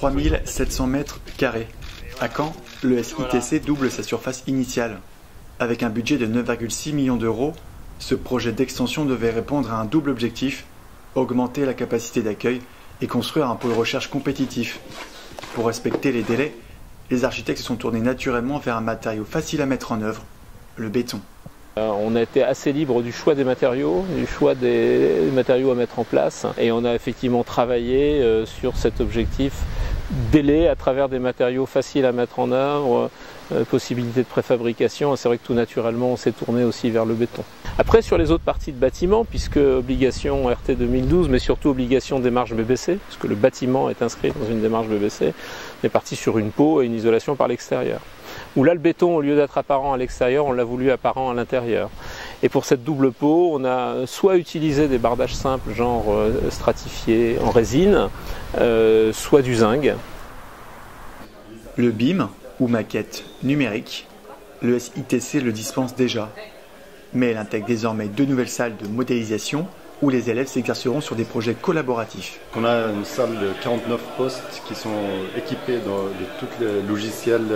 3700 mètres carrés. À Caen, le SITC double sa surface initiale. Avec un budget de 9,6 millions d'euros, ce projet d'extension devait répondre à un double objectif, augmenter la capacité d'accueil et construire un pôle recherche compétitif. Pour respecter les délais, les architectes se sont tournés naturellement vers un matériau facile à mettre en œuvre, le béton. On a été assez libre du choix des matériaux à mettre en place, et on a effectivement travaillé sur cet objectif délai à travers des matériaux faciles à mettre en œuvre, possibilité de préfabrication. C'est vrai que tout naturellement on s'est tourné aussi vers le béton. Après, sur les autres parties de bâtiment, puisque obligation RT 2012, mais surtout obligation démarche BBC, parce que le bâtiment est inscrit dans une démarche BBC, on est parti sur une peau et une isolation par l'extérieur. Où là, le béton, au lieu d'être apparent à l'extérieur, on l'a voulu apparent à l'intérieur. Et pour cette double peau, on a soit utilisé des bardages simples, genre stratifiés en résine, soit du zinc. Le BIM, ou maquette numérique, le SITC le dispense déjà. Mais elle intègre désormais 2 nouvelles salles de modélisation où les élèves s'exerceront sur des projets collaboratifs. On a une salle de 49 postes qui sont équipés de tous les logiciels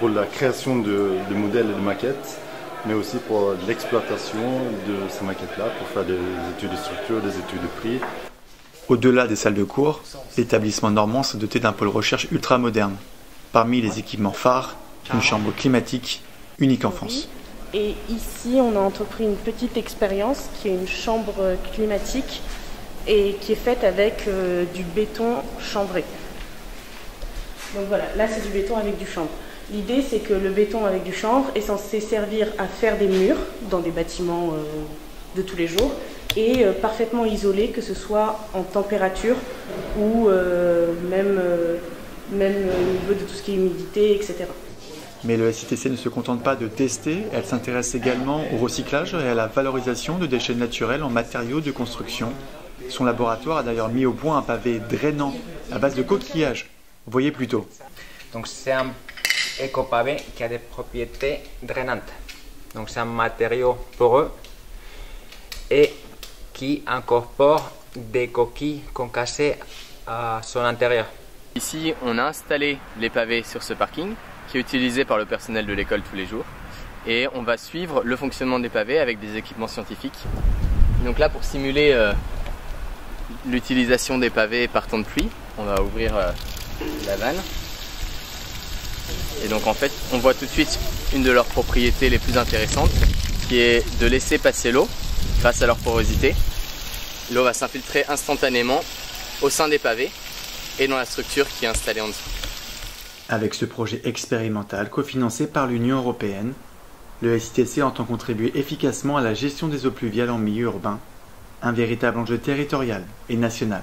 pour la création de modèles et de maquettes, mais aussi pour l'exploitation de ces maquettes-là, pour faire des études de structure, des études de prix. Au-delà des salles de cours, l'établissement normand s'est doté d'un pôle recherche ultra moderne. Parmi les équipements phares, une chambre climatique unique en France. Et ici, on a entrepris une petite expérience qui est une chambre climatique et qui est faite avec du béton chambré. Donc voilà, là c'est du béton avec du chanvre. L'idée, c'est que le béton avec du chanvre est censé servir à faire des murs dans des bâtiments de tous les jours et parfaitement isolé, que ce soit en température ou même au niveau de tout ce qui est humidité, etc. Mais le SITC ne se contente pas de tester, elle s'intéresse également au recyclage et à la valorisation de déchets naturels en matériaux de construction. Son laboratoire a d'ailleurs mis au point un pavé drainant à base de coquillages. Voyez plutôt. Donc c'est un éco-pavé qui a des propriétés drainantes. Donc c'est un matériau poreux et qui incorpore des coquilles concassées à son intérieur. Ici, on a installé les pavés sur ce parking qui est utilisé par le personnel de l'école tous les jours, et on va suivre le fonctionnement des pavés avec des équipements scientifiques. Donc là, pour simuler l'utilisation des pavés par temps de pluie, on va ouvrir la vanne, et donc en fait on voit tout de suite une de leurs propriétés les plus intéressantes, qui est de laisser passer l'eau grâce à leur porosité. L'eau va s'infiltrer instantanément au sein des pavés et dans la structure qui est installée en dessous. Avec ce projet expérimental cofinancé par l'Union européenne, le SITC entend contribuer efficacement à la gestion des eaux pluviales en milieu urbain, un véritable enjeu territorial et national.